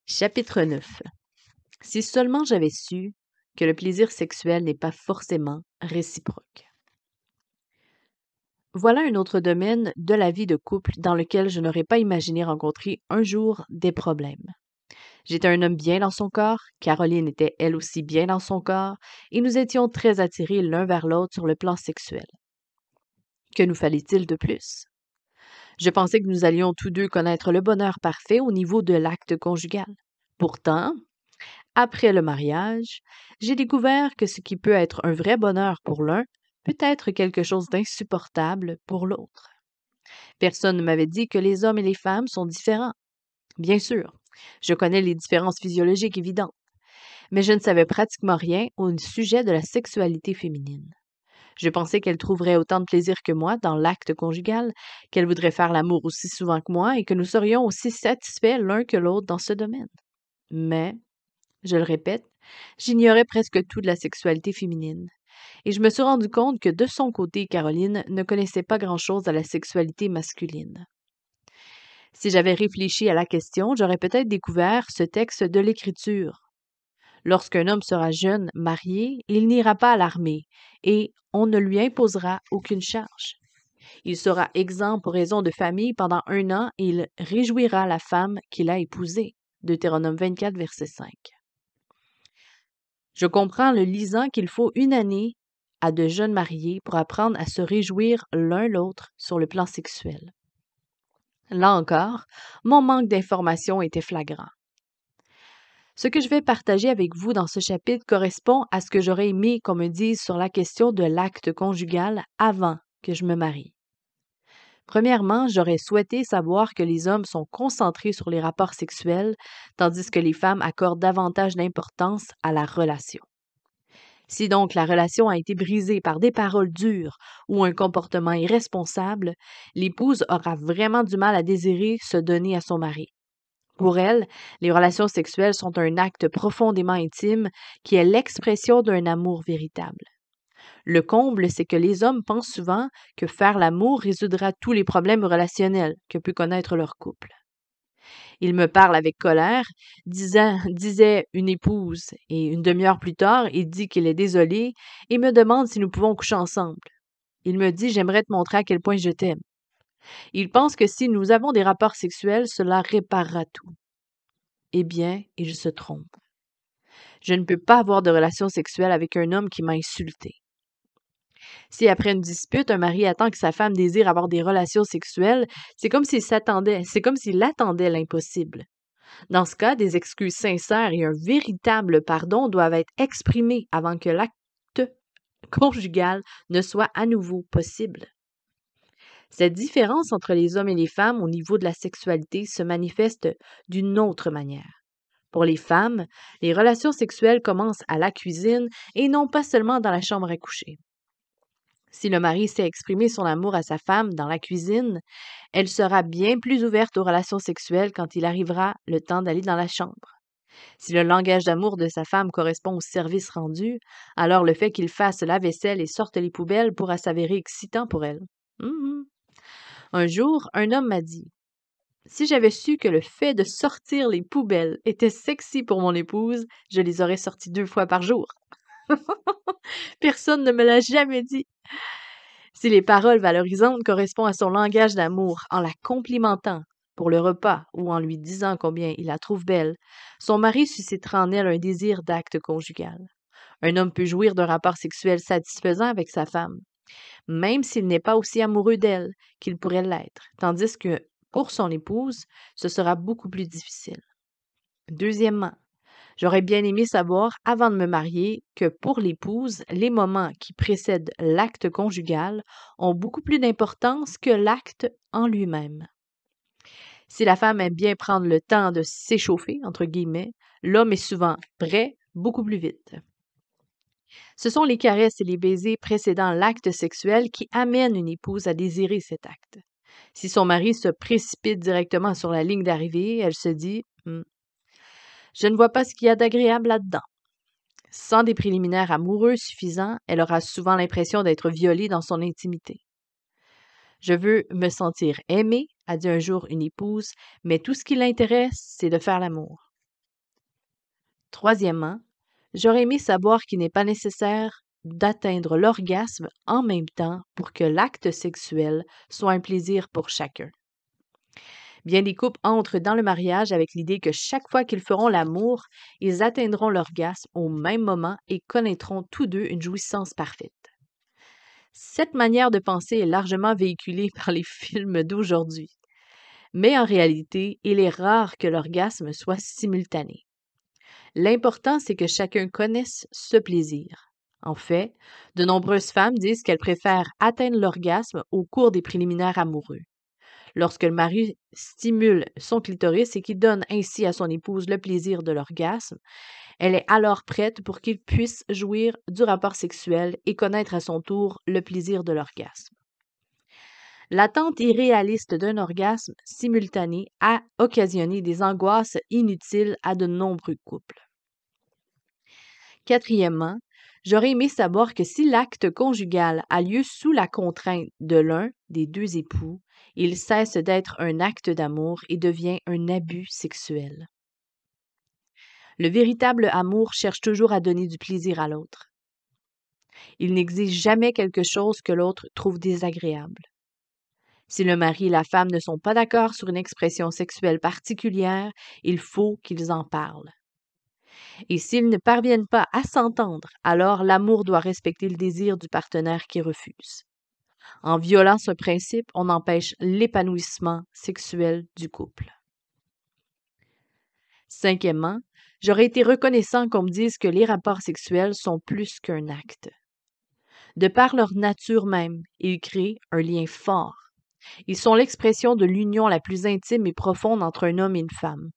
Chapitre 9. Si seulement j'avais su que le plaisir sexuel n'est pas forcément réciproque. Voilà un autre domaine de la vie de couple dans lequel je n'aurais pas imaginé rencontrer un jour des problèmes. J'étais un homme bien dans son corps, Caroline était elle aussi bien dans son corps, et nous étions très attirés l'un vers l'autre sur le plan sexuel. Que nous fallait-il de plus? Je pensais que nous allions tous deux connaître le bonheur parfait au niveau de l'acte conjugal. Pourtant, après le mariage, j'ai découvert que ce qui peut être un vrai bonheur pour l'un peut être quelque chose d'insupportable pour l'autre. Personne ne m'avait dit que les hommes et les femmes sont différents. Bien sûr, je connais les différences physiologiques évidentes, mais je ne savais pratiquement rien au sujet de la sexualité féminine. Je pensais qu'elle trouverait autant de plaisir que moi dans l'acte conjugal, qu'elle voudrait faire l'amour aussi souvent que moi et que nous serions aussi satisfaits l'un que l'autre dans ce domaine. Mais je le répète, j'ignorais presque tout de la sexualité féminine. Et je me suis rendu compte que de son côté, Caroline ne connaissait pas grand-chose à la sexualité masculine. Si j'avais réfléchi à la question, j'aurais peut-être découvert ce texte de l'Écriture. Lorsqu'un homme sera jeune, marié, il n'ira pas à l'armée, et on ne lui imposera aucune charge. Il sera exempt pour raison de famille pendant 1 an et il réjouira la femme qu'il a épousée. Deutéronome 24, verset 5. Je comprends le lisant qu'il faut 1 année à de jeunes mariés pour apprendre à se réjouir l'un l'autre sur le plan sexuel. Là encore, mon manque d'information était flagrant. Ce que je vais partager avec vous dans ce chapitre correspond à ce que j'aurais aimé qu'on me dise sur la question de l'acte conjugal avant que je me marie. Premièrement, j'aurais souhaité savoir que les hommes sont concentrés sur les rapports sexuels, tandis que les femmes accordent davantage d'importance à la relation. Si donc la relation a été brisée par des paroles dures ou un comportement irresponsable, l'épouse aura vraiment du mal à désirer se donner à son mari. Pour elle, les relations sexuelles sont un acte profondément intime qui est l'expression d'un amour véritable. Le comble, c'est que les hommes pensent souvent que faire l'amour résoudra tous les problèmes relationnels que peut connaître leur couple. Il me parle avec colère, disait une épouse, et 1/2 heure plus tard, il dit qu'il est désolé et me demande si nous pouvons coucher ensemble. Il me dit: j'aimerais te montrer à quel point je t'aime. Il pense que si nous avons des rapports sexuels, cela réparera tout. Eh bien, il se trompe. Je ne peux pas avoir de relation sexuelle avec un homme qui m'a insulté. Si après une dispute, un mari attend que sa femme désire avoir des relations sexuelles, c'est comme s'il attendait l'impossible. Dans ce cas, des excuses sincères et un véritable pardon doivent être exprimés avant que l'acte conjugal ne soit à nouveau possible. Cette différence entre les hommes et les femmes au niveau de la sexualité se manifeste d'une autre manière. Pour les femmes, les relations sexuelles commencent à la cuisine et non pas seulement dans la chambre à coucher. Si le mari sait exprimer son amour à sa femme dans la cuisine, elle sera bien plus ouverte aux relations sexuelles quand il arrivera le temps d'aller dans la chambre. Si le langage d'amour de sa femme correspond au service rendu, alors le fait qu'il fasse la vaisselle et sorte les poubelles pourra s'avérer excitant pour elle. Un jour, un homme m'a dit: si j'avais su que le fait de sortir les poubelles était sexy pour mon épouse, je les aurais sorties 2 fois par jour. Personne ne me l'a jamais dit. Si les paroles valorisantes correspondent à son langage d'amour en la complimentant pour le repas ou en lui disant combien il la trouve belle, son mari suscitera en elle un désir d'acte conjugal. Un homme peut jouir d'un rapport sexuel satisfaisant avec sa femme, même s'il n'est pas aussi amoureux d'elle qu'il pourrait l'être, tandis que pour son épouse, ce sera beaucoup plus difficile. Deuxièmement, j'aurais bien aimé savoir, avant de me marier, que pour l'épouse, les moments qui précèdent l'acte conjugal ont beaucoup plus d'importance que l'acte en lui-même. Si la femme aime bien prendre le temps de s'échauffer, entre guillemets, l'homme est souvent prêt beaucoup plus vite. Ce sont les caresses et les baisers précédant l'acte sexuel qui amènent une épouse à désirer cet acte. Si son mari se précipite directement sur la ligne d'arrivée, elle se dit je ne vois pas ce qu'il y a d'agréable là-dedans. Sans des préliminaires amoureux suffisants, elle aura souvent l'impression d'être violée dans son intimité. Je veux me sentir aimée, a dit un jour une épouse, mais tout ce qui l'intéresse, c'est de faire l'amour. Troisièmement, j'aurais aimé savoir qu'il n'est pas nécessaire d'atteindre l'orgasme en même temps pour que l'acte sexuel soit un plaisir pour chacun. Bien des couples entrent dans le mariage avec l'idée que chaque fois qu'ils feront l'amour, ils atteindront l'orgasme au même moment et connaîtront tous deux une jouissance parfaite. Cette manière de penser est largement véhiculée par les films d'aujourd'hui. Mais en réalité, il est rare que l'orgasme soit simultané. L'important, c'est que chacun connaisse ce plaisir. En fait, de nombreuses femmes disent qu'elles préfèrent atteindre l'orgasme au cours des préliminaires amoureux. Lorsque le mari stimule son clitoris et qu'il donne ainsi à son épouse le plaisir de l'orgasme, elle est alors prête pour qu'il puisse jouir du rapport sexuel et connaître à son tour le plaisir de l'orgasme. L'attente irréaliste d'un orgasme simultané a occasionné des angoisses inutiles à de nombreux couples. Quatrièmement, j'aurais aimé savoir que si l'acte conjugal a lieu sous la contrainte de l'un des deux époux, il cesse d'être un acte d'amour et devient un abus sexuel. Le véritable amour cherche toujours à donner du plaisir à l'autre. Il n'exige jamais quelque chose que l'autre trouve désagréable. Si le mari et la femme ne sont pas d'accord sur une expression sexuelle particulière, il faut qu'ils en parlent. Et s'ils ne parviennent pas à s'entendre, alors l'amour doit respecter le désir du partenaire qui refuse. En violant ce principe, on empêche l'épanouissement sexuel du couple. Cinquièmement, j'aurais été reconnaissant qu'on me dise que les rapports sexuels sont plus qu'un acte. De par leur nature même, ils créent un lien fort. Ils sont l'expression de l'union la plus intime et profonde entre un homme et une femme.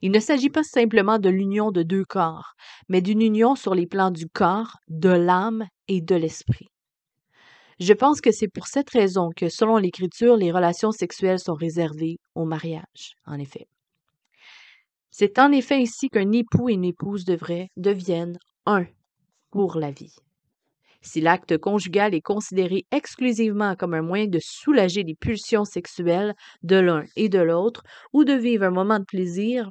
Il ne s'agit pas simplement de l'union de deux corps, mais d'une union sur les plans du corps, de l'âme et de l'esprit. Je pense que c'est pour cette raison que, selon l'Écriture, les relations sexuelles sont réservées au mariage, en effet. C'est en effet ici qu'un époux et une épouse deviennent un pour la vie. Si l'acte conjugal est considéré exclusivement comme un moyen de soulager les pulsions sexuelles de l'un et de l'autre ou de vivre un moment de plaisir,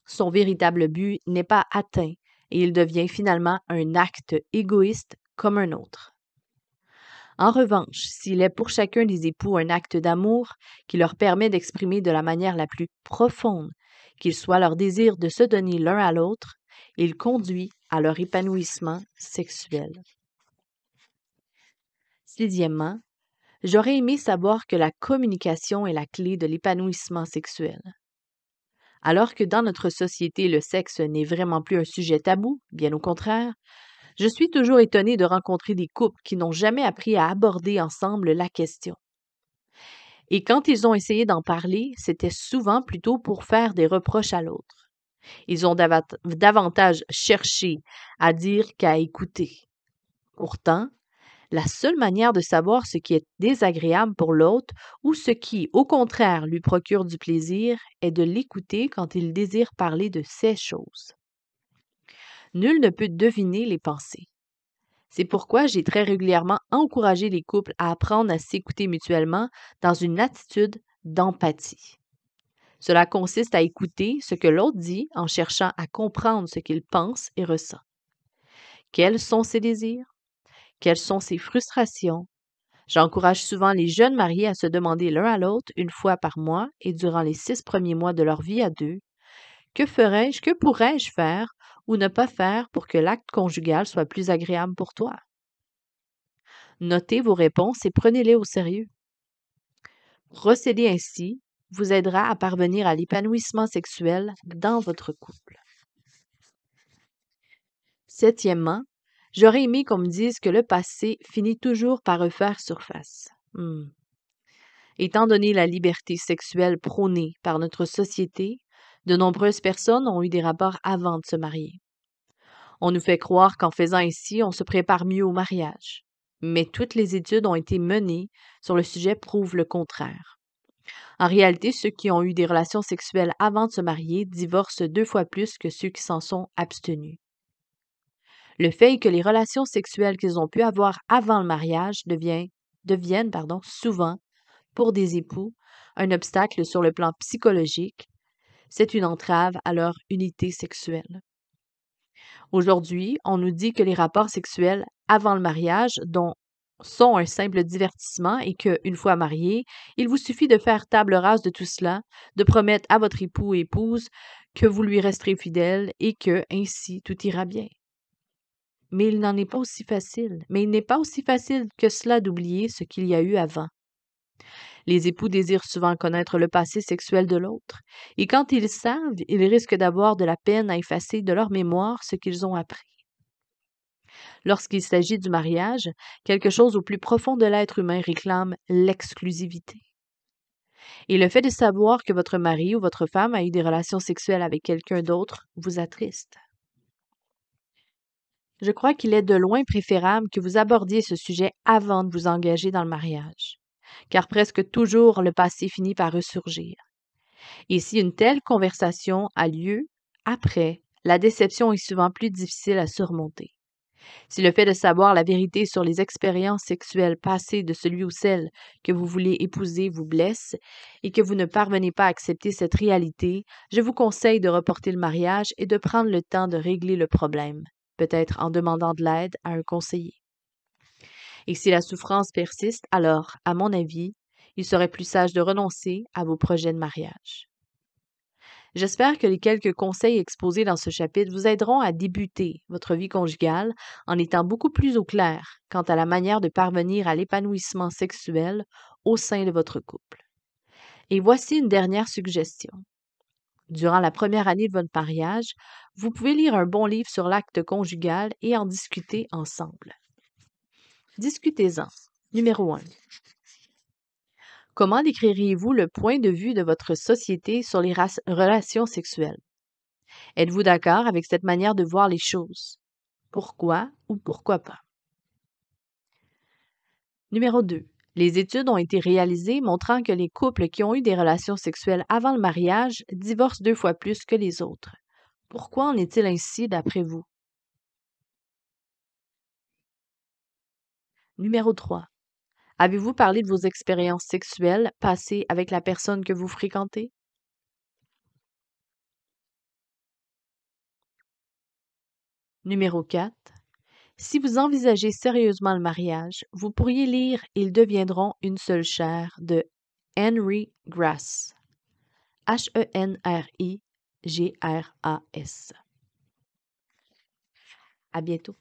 son véritable but n'est pas atteint et il devient finalement un acte égoïste comme un autre. En revanche, s'il est pour chacun des époux un acte d'amour qui leur permet d'exprimer de la manière la plus profonde qu'il soit leur désir de se donner l'un à l'autre, il conduit à leur épanouissement sexuel. Sixièmement, j'aurais aimé savoir que la communication est la clé de l'épanouissement sexuel. Alors que dans notre société, le sexe n'est vraiment plus un sujet tabou, bien au contraire, je suis toujours étonnée de rencontrer des couples qui n'ont jamais appris à aborder ensemble la question. Et quand ils ont essayé d'en parler, c'était souvent plutôt pour faire des reproches à l'autre. Ils ont davantage cherché à dire qu'à écouter. Pourtant, la seule manière de savoir ce qui est désagréable pour l'autre ou ce qui, au contraire, lui procure du plaisir est de l'écouter quand il désire parler de ces choses. Nul ne peut deviner les pensées. C'est pourquoi j'ai très régulièrement encouragé les couples à apprendre à s'écouter mutuellement dans une attitude d'empathie. Cela consiste à écouter ce que l'autre dit en cherchant à comprendre ce qu'il pense et ressent. Quels sont ses désirs? Quelles sont ses frustrations? J'encourage souvent les jeunes mariés à se demander l'un à l'autre une fois par mois et durant les 6 premiers mois de leur vie à deux, que pourrais-je faire ou ne pas faire pour que l'acte conjugal soit plus agréable pour toi? Notez vos réponses et prenez-les au sérieux. Procéder ainsi vous aidera à parvenir à l'épanouissement sexuel dans votre couple. Septièmement, j'aurais aimé qu'on me dise que le passé finit toujours par refaire surface. Étant donné la liberté sexuelle prônée par notre société, de nombreuses personnes ont eu des rapports avant de se marier. On nous fait croire qu'en faisant ainsi, on se prépare mieux au mariage. Mais toutes les études ont été menées sur le sujet prouvent le contraire. En réalité, ceux qui ont eu des relations sexuelles avant de se marier divorcent 2 fois plus que ceux qui s'en sont abstenus. Le fait est que les relations sexuelles qu'ils ont pu avoir avant le mariage deviennent souvent, pour des époux, un obstacle sur le plan psychologique. C'est une entrave à leur unité sexuelle. Aujourd'hui, on nous dit que les rapports sexuels avant le mariage sont un simple divertissement et qu'une fois marié, il vous suffit de faire table rase de tout cela, de promettre à votre époux ou épouse que vous lui resterez fidèle et que, ainsi, tout ira bien. Mais il n'en est pas aussi facile. Mais il n'est pas aussi facile que cela d'oublier ce qu'il y a eu avant. Les époux désirent souvent connaître le passé sexuel de l'autre, et quand ils savent, ils risquent d'avoir de la peine à effacer de leur mémoire ce qu'ils ont appris. Lorsqu'il s'agit du mariage, quelque chose au plus profond de l'être humain réclame l'exclusivité. Et le fait de savoir que votre mari ou votre femme a eu des relations sexuelles avec quelqu'un d'autre vous attriste. Je crois qu'il est de loin préférable que vous abordiez ce sujet avant de vous engager dans le mariage, car presque toujours le passé finit par ressurgir. Et si une telle conversation a lieu, après, la déception est souvent plus difficile à surmonter. Si le fait de savoir la vérité sur les expériences sexuelles passées de celui ou celle que vous voulez épouser vous blesse et que vous ne parvenez pas à accepter cette réalité, je vous conseille de reporter le mariage et de prendre le temps de régler le problème, peut-être en demandant de l'aide à un conseiller. Et si la souffrance persiste, alors, à mon avis, il serait plus sage de renoncer à vos projets de mariage. J'espère que les quelques conseils exposés dans ce chapitre vous aideront à débuter votre vie conjugale en étant beaucoup plus au clair quant à la manière de parvenir à l'épanouissement sexuel au sein de votre couple. Et voici une dernière suggestion. Durant la première année de votre mariage, vous pouvez lire un bon livre sur l'acte conjugal et en discuter ensemble. Discutez-en. Numéro 1. Comment décririez-vous le point de vue de votre société sur les relations sexuelles? Êtes-vous d'accord avec cette manière de voir les choses? Pourquoi ou pourquoi pas? Numéro 2. Les études ont été réalisées montrant que les couples qui ont eu des relations sexuelles avant le mariage divorcent 2 fois plus que les autres. Pourquoi en est-il ainsi d'après vous? Numéro 3. Avez-vous parlé de vos expériences sexuelles passées avec la personne que vous fréquentez? Numéro 4. Si vous envisagez sérieusement le mariage, vous pourriez lire Ils deviendront une seule chair de Henry Grass. Henry Gras. À bientôt.